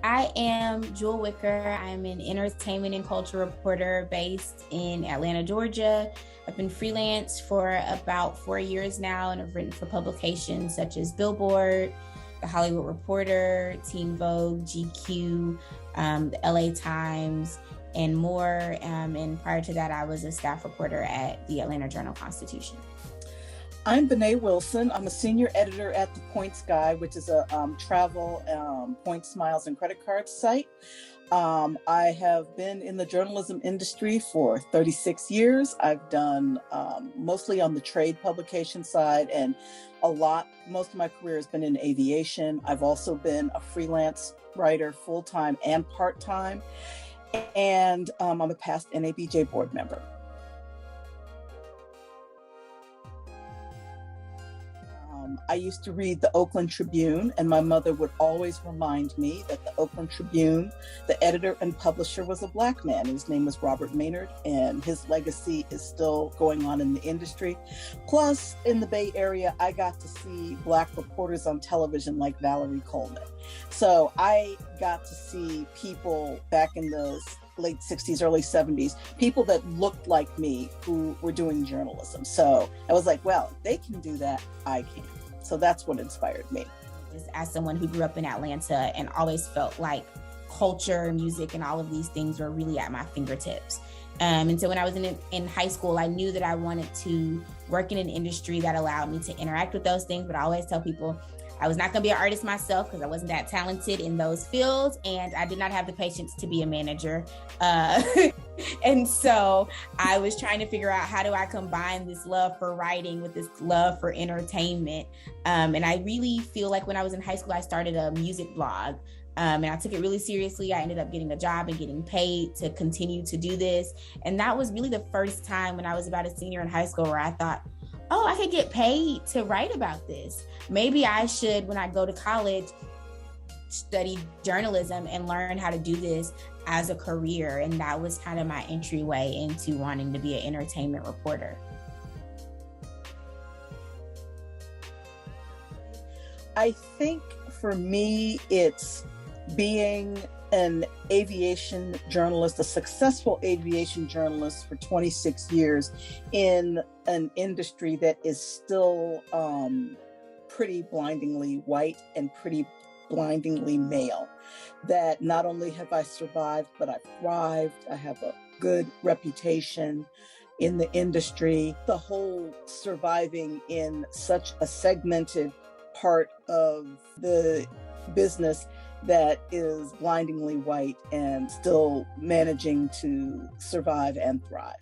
I am Jewel Wicker. I'm an entertainment and culture reporter based in Atlanta, Georgia. I've been freelance for about 4 years now, and I've written for publications such as Billboard, The Hollywood Reporter, Teen Vogue, GQ, the LA Times, and more. And prior to that, I was a staff reporter at the Atlanta Journal-Constitution. I'm Benet Wilson. I'm a senior editor at The Points Guy, which is a travel points, miles, and credit card site. I have been in the journalism industry for 36 years. I've done mostly on the trade publication side, and most of my career has been in aviation. I've also been a freelance writer, full-time and part-time, and I'm a past NABJ board member. I used to read the Oakland Tribune, and my mother would always remind me that the Oakland Tribune, the editor and publisher, was a Black man. His name was Robert Maynard, and his legacy is still going on in the industry. Plus, in the Bay Area, I got to see Black reporters on television like Valerie Coleman. So I got to see people back in the late 60s, early 70s, people that looked like me who were doing journalism. So I was like, well, if they can do that, I can. So that's what inspired me. Just as someone who grew up in Atlanta and always felt like culture, music, and all of these things were really at my fingertips. And so when I was in high school, I knew that I wanted to work in an industry that allowed me to interact with those things. But I always tell people I was not going to be an artist myself because I wasn't that talented in those fields, and I did not have the patience to be a manager. And so I was trying to figure out, how do I combine this love for writing with this love for entertainment? And I really feel like when I was in high school, I started a music blog. And I took it really seriously. I ended up getting a job and getting paid to continue to do this. And that was really the first time when I was about a senior in high school where I thought, oh, I could get paid to write about this. Maybe I should, when I go to college, study journalism and learn how to do this as a career. And that was kind of my entryway into wanting to be an entertainment reporter. I think for me, it's being an aviation journalist, a successful aviation journalist for 26 years in an industry that is still pretty blindingly white and pretty blindingly male. That not only have I survived, but I've thrived. I have a good reputation in the industry. The whole surviving in such a segmented part of the business that is blindingly white and still managing to survive and thrive.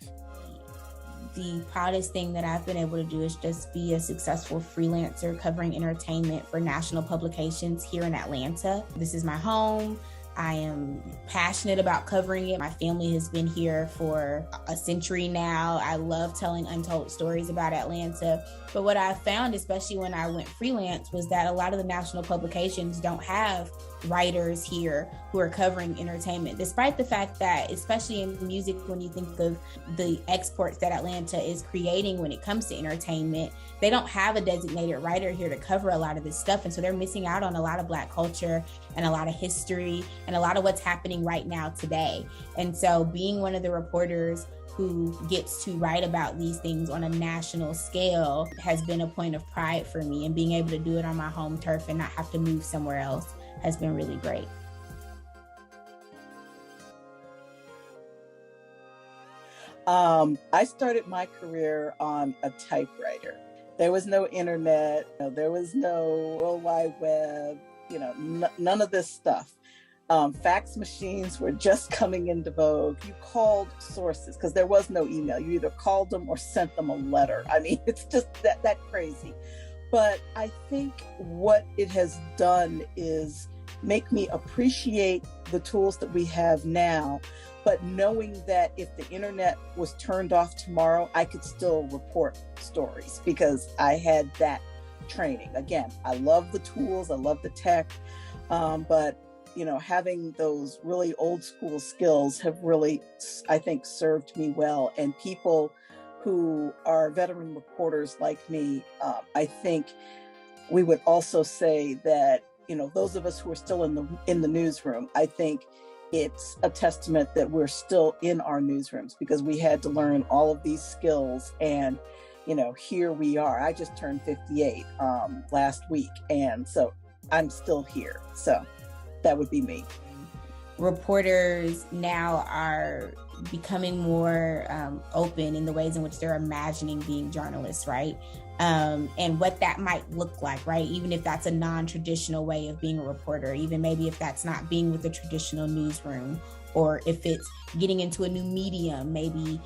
The proudest thing that I've been able to do is just be a successful freelancer covering entertainment for national publications here in Atlanta. This is my home. I am passionate about covering it. My family has been here for a century now. I love telling untold stories about Atlanta. But what I found, especially when I went freelance, was that a lot of the national publications don't have writers here who are covering entertainment, despite the fact that, especially in music, when you think of the exports that Atlanta is creating when it comes to entertainment, they don't have a designated writer here to cover a lot of this stuff. And so they're missing out on a lot of Black culture and a lot of history and a lot of what's happening right now today. And so being one of the reporters who gets to write about these things on a national scale has been a point of pride for me, and being able to do it on my home turf and not have to move somewhere else has been really great. I started my career on a typewriter. There was no internet, there was no World Wide Web, none of this stuff. Fax machines were just coming into vogue. You called sources because there was no email. You either called them or sent them a letter. I mean, it's just that crazy. But I think what it has done is make me appreciate the tools that we have now, but knowing that if the internet was turned off tomorrow, I could still report stories because I had that training. Again, I love the tools, I love the tech, but having those really old school skills have really, I think, served me well. And people who are veteran reporters like me, I think we would also say that those of us who are still in the newsroom, I think it's a testament that we're still in our newsrooms, because we had to learn all of these skills. And, here we are. I just turned 58 last week. And so I'm still here. So that would be me. Reporters now are becoming more open in the ways in which they're imagining being journalists, right? And what that might look like, right? Even if that's a non-traditional way of being a reporter, even maybe if that's not being with a traditional newsroom, or if it's getting into a new medium, maybe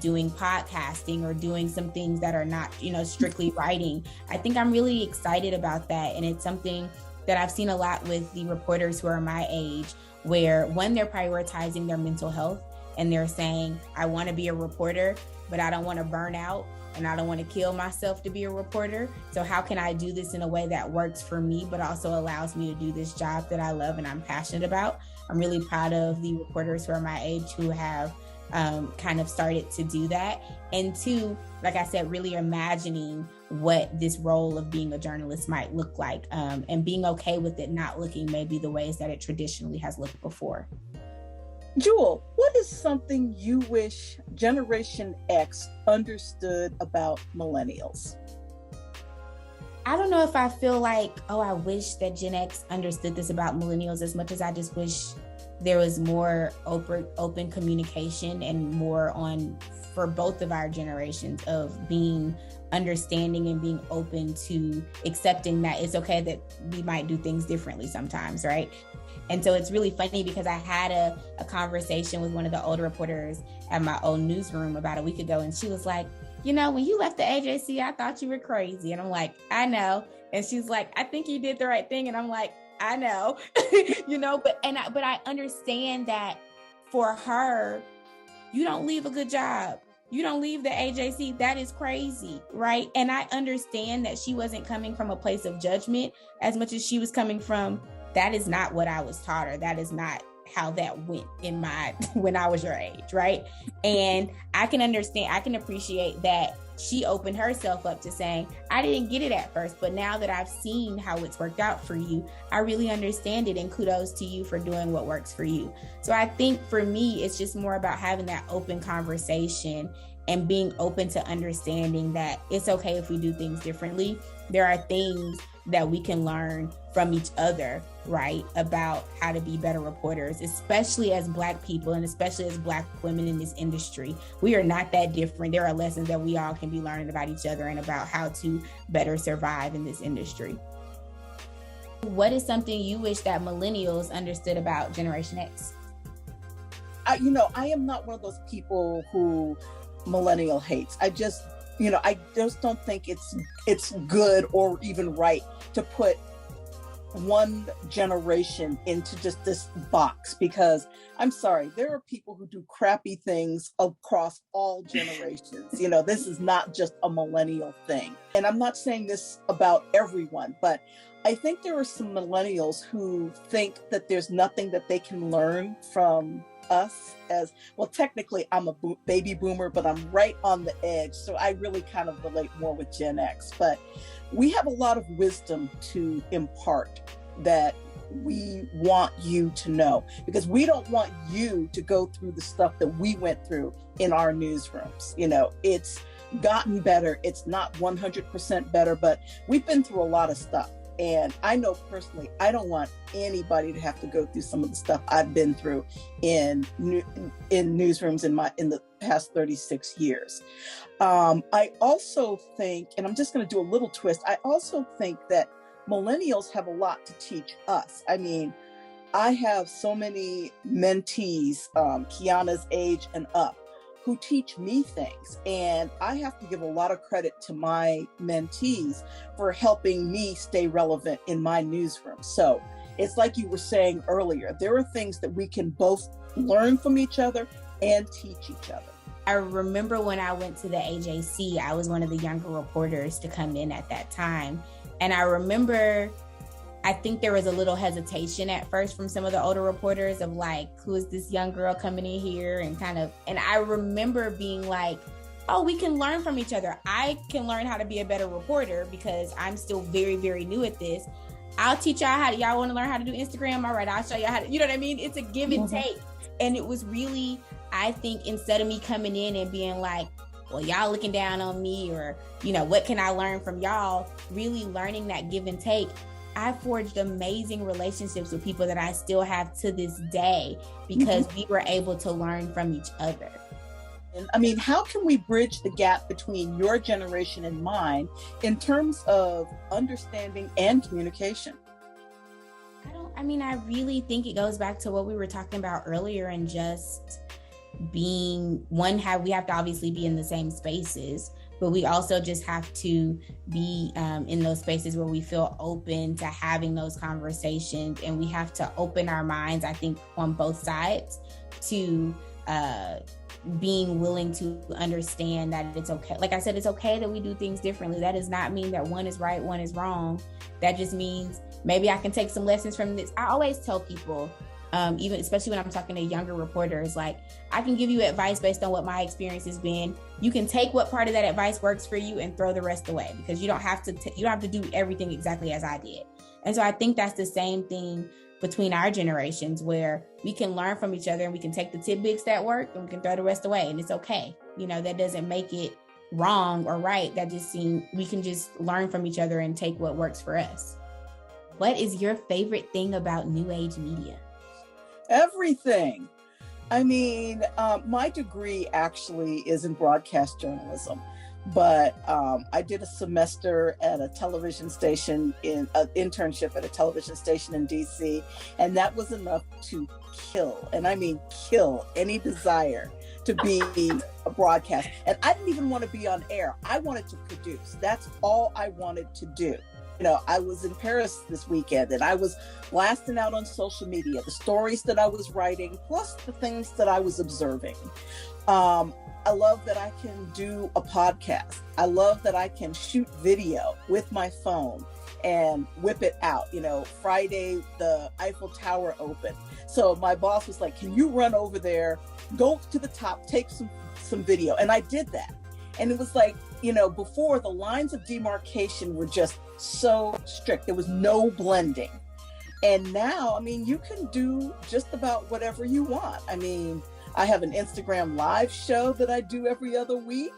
doing podcasting or doing some things that are not, strictly writing. I think I'm really excited about that. And it's something that I've seen a lot with the reporters who are my age, where when they're prioritizing their mental health and they're saying, I want to be a reporter, but I don't want to burn out and I don't want to kill myself to be a reporter. So how can I do this in a way that works for me, but also allows me to do this job that I love and I'm passionate about? I'm really proud of the reporters who are my age who have kind of started to do that. And two, like I said, really imagining what this role of being a journalist might look like, and being okay with it not looking maybe the ways that it traditionally has looked before. Jewel, what is something you wish Generation X understood about millennials? I don't know if I feel like, I wish that Gen X understood this about millennials, as much as I just wish there was more open communication and more for both of our generations of being understanding and being open to accepting that it's okay that we might do things differently sometimes, right? And so it's really funny because I had a conversation with one of the older reporters at my old newsroom about a week ago, and she was like, when you left the AJC, I thought you were crazy. And I'm like, I know. And she's like, I think you did the right thing. And I'm like, I know, but I understand that for her, you don't leave a good job. You don't leave the AJC. That is crazy, right? And I understand that she wasn't coming from a place of judgment as much as she was coming from, that is not what I was taught, or that is not how that went when I was your age, right? And I can understand, I can appreciate that she opened herself up to saying, I didn't get it at first, but now that I've seen how it's worked out for you, I really understand it, and kudos to you for doing what works for you. So I think for me, it's just more about having that open conversation and being open to understanding that it's okay if we do things differently. There are things that we can learn from each other, right, about how to be better reporters, especially as Black people and especially as Black women in this industry. We are not that different. There are lessons that we all can be learning about each other and about how to better survive in this industry. What is something you wish that millennials understood about Generation X? I am not one of those people who millennial hates. I just don't think it's good or even right to put one generation into just this box, because I'm sorry, there are people who do crappy things across all generations. This is not just a millennial thing. And I'm not saying this about everyone, but I think there are some millennials who think that there's nothing that they can learn from us as well. Technically, I'm a baby boomer, but I'm right on the edge. So I really kind of relate more with Gen X. But we have a lot of wisdom to impart that we want you to know, because we don't want you to go through the stuff that we went through in our newsrooms. It's gotten better. It's not 100% better, but we've been through a lot of stuff. And I know personally, I don't want anybody to have to go through some of the stuff I've been through in newsrooms in the past 36 years. I also think, and I'm just going to do a little twist, I also think that millennials have a lot to teach us. I mean, I have so many mentees, Kiana's age and up, who teach me things. And I have to give a lot of credit to my mentees for helping me stay relevant in my newsroom. So it's like you were saying earlier, there are things that we can both learn from each other and teach each other. I remember when I went to the AJC, I was one of the younger reporters to come in at that time. And I remember, I think there was a little hesitation at first from some of the older reporters of like, who is this young girl coming in here and I remember being like, oh, we can learn from each other. I can learn how to be a better reporter because I'm still very, very new at this. I'll teach y'all y'all want to learn how to do Instagram? All right, I'll show y'all how to, you know what I mean? It's a give and take. And it was really, I think, instead of me coming in and being like, well, y'all looking down on me, or, you know, what can I learn from y'all? Really learning that give and take. I forged amazing relationships with people that I still have to this day because we were able to learn from each other. And I mean, how can we bridge the gap between your generation and mine in terms of understanding and communication? I really think it goes back to what we were talking about earlier, and just being we have to obviously be in the same spaces, but we also just have to be in those spaces where we feel open to having those conversations, and we have to open our minds, I think, on both sides to being willing to understand that it's okay. Like I said, it's okay that we do things differently. That does not mean that one is right, one is wrong. That just means maybe I can take some lessons from this. I always tell people, even especially when I'm talking to younger reporters, like, I can give you advice based on what my experience has been. You can take what part of that advice works for you and throw the rest away, because you don't have to do everything exactly as I did. And so I think that's the same thing between our generations, where we can learn from each other and we can take the tidbits that work and we can throw the rest away, and it's okay. You know, that doesn't make it wrong or right. That just we can just learn from each other and take what works for us. What is your favorite thing about New Age media? Everything. I mean, my degree actually is in broadcast journalism, but I did a semester at a television station, in an internship at a television station in DC, and that was enough to kill, and I mean kill, any desire to be a broadcast. And I didn't even want to be on air. I wanted to produce. That's all I wanted to do. You know, I was in Paris this weekend and I was blasting out on social media the stories that I was writing, plus the things that I was observing. I love that I can do a podcast. I love that I can shoot video with my phone and whip it out. You know, Friday, the Eiffel Tower opened. So my boss was like, can you run over there, go to the top, take some video? And I did that. And it was like, you know, before, the lines of demarcation were just so strict. There was no blending. And now, I mean, you can do just about whatever you want. I mean, I have an Instagram live show that I do every other week.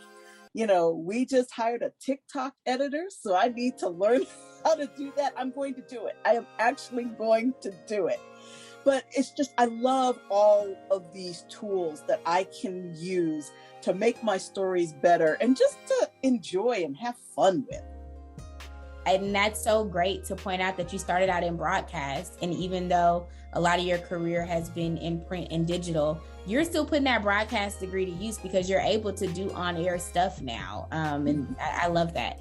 You know, we just hired a TikTok editor, so I need to learn how to do that. I'm going to do it. I am actually going to do it. But it's just, I love all of these tools that I can use to make my stories better and just to enjoy and have fun with. And that's so great to point out that you started out in broadcast. And even though a lot of your career has been in print and digital, you're still putting that broadcast degree to use because you're able to do on-air stuff now. And I love that.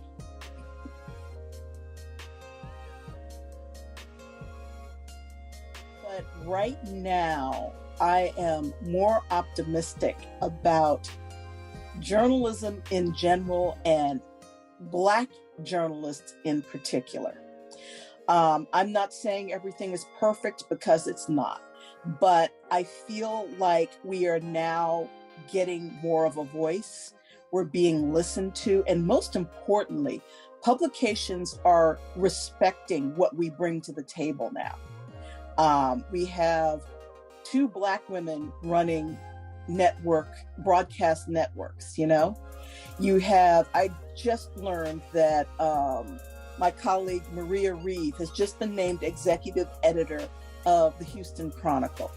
But right now, I am more optimistic about journalism in general and Black journalists in particular. I'm not saying everything is perfect, because it's not, but I feel like we are now getting more of a voice. We're being listened to, and most importantly, publications are respecting what we bring to the table now. We have 2 Black women running broadcast networks, you know? I just learned that my colleague Maria Reeve has just been named executive editor of the Houston Chronicle.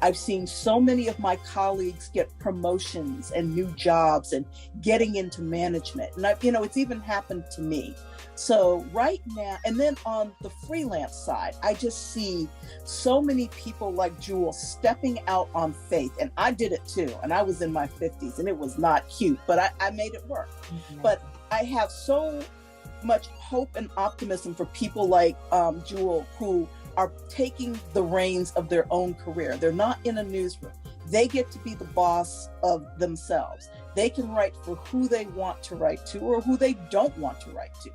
I've seen so many of my colleagues get promotions and new jobs and getting into management. And it's even happened to me. So right now, and then on the freelance side, I just see so many people like Jewel stepping out on faith. And I did it too. And I was in my 50s and it was not cute, but I made it work. Mm-hmm. But I have so much hope and optimism for people like Jewel, who are taking the reins of their own career. They're not in a newsroom. They get to be the boss of themselves. They can write for who they want to write to or who they don't want to write to.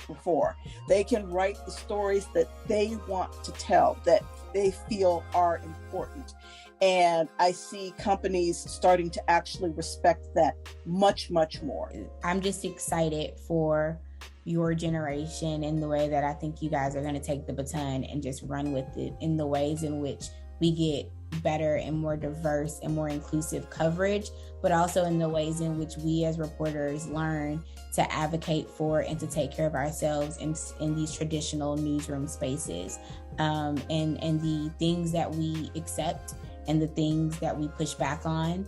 Before they can write the stories that they want to tell, that they feel are important. And I see companies starting to actually respect that much, much more. I'm just excited for your generation in the way that I think you guys are going to take the baton and just run with it in the ways in which we get better and more diverse and more inclusive coverage, but also in the ways in which we as reporters learn to advocate for and to take care of ourselves in these traditional newsroom spaces, and the things that we accept and the things that we push back on,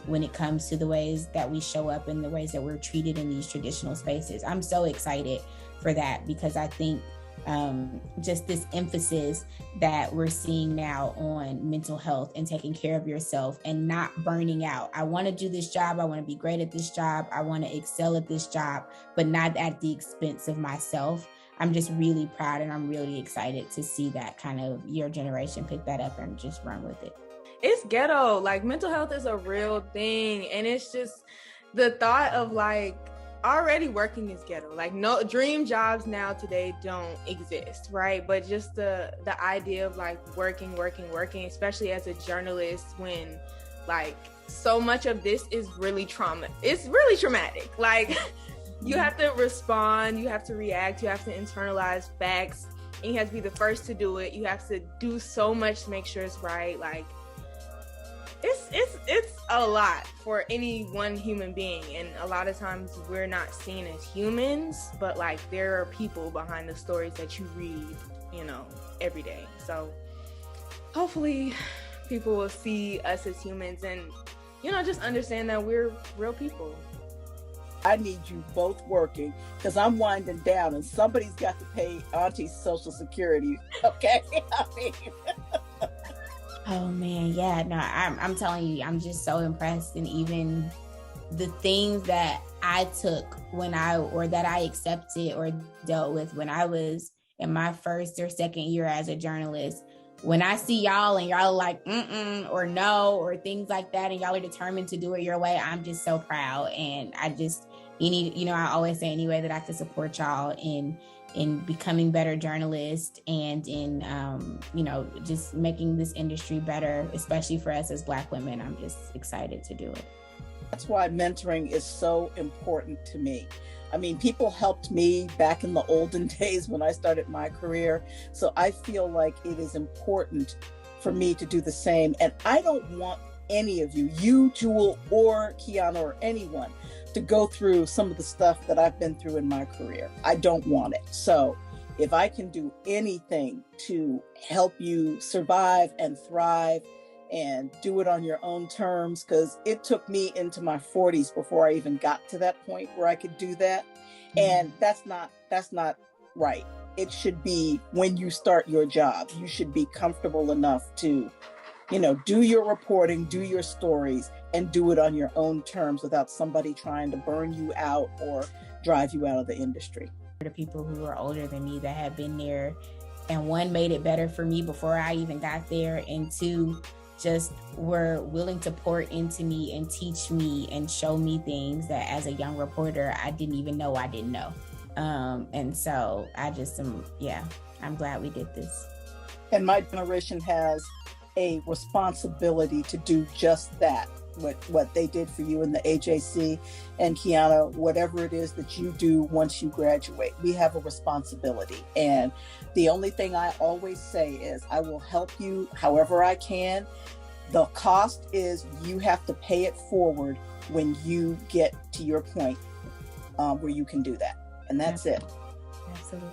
when it comes to the ways that we show up and the ways that we're treated in these traditional spaces. I'm so excited for that because I think just this emphasis that we're seeing now on mental health and taking care of yourself and not burning out. I want to do this job. I want to be great at this job. I want to excel at this job, but not at the expense of myself. I'm just really proud and I'm really excited to see that kind of your generation pick that up and just run with it. It's ghetto. Like, mental health is a real thing. And it's just the thought of like already working is ghetto. Like, no dream jobs now today don't exist, right? But just the idea of like working, especially as a journalist, when like so much of this is really it's really traumatic. Like, you have to respond, you have to react, you have to internalize facts, and you have to be the first to do it. You have to do so much to make sure it's right. Like, it's a lot for any one human being, and a lot of times we're not seen as humans, but like there are people behind the stories that you read, every day. So hopefully people will see us as humans and just understand that we're real people. I need you both working because I'm winding down and somebody's got to pay Auntie's Social Security. Okay. Oh man, yeah, no, I'm telling you, I'm just so impressed. And even the things that I took that I accepted or dealt with when I was in my first or second year as a journalist, when I see y'all and y'all are like, or no, or things like that, and y'all are determined to do it your way, I'm just so proud. And I always say any way that I can support y'all in becoming better journalists and in, just making this industry better, especially for us as Black women. I'm just excited to do it. That's why mentoring is so important to me. I mean, people helped me back in the olden days when I started my career. So I feel like it is important for me to do the same. And I don't want any of you, Jewel or Kiana or anyone, to go through some of the stuff that I've been through in my career. I don't want it. So if I can do anything to help you survive and thrive and do it on your own terms, because it took me into my 40s before I even got to that point where I could do that. And that's not right. It should be when you start your job, you should be comfortable enough to, do your reporting, do your stories, and do it on your own terms without somebody trying to burn you out or drive you out of the industry. The people who are older than me that have been there, and one, made it better for me before I even got there, and two, just were willing to pour into me and teach me and show me things that as a young reporter, I didn't even know I didn't know. And so I just I'm glad we did this. And my generation has a responsibility to do just that, what they did for you in the AJC. And Kiana, whatever it is that you do once you graduate, we have a responsibility. And the only thing I always say is I will help you however I can. The cost is you have to pay it forward when you get to your point where you can do that. And that's it. Absolutely.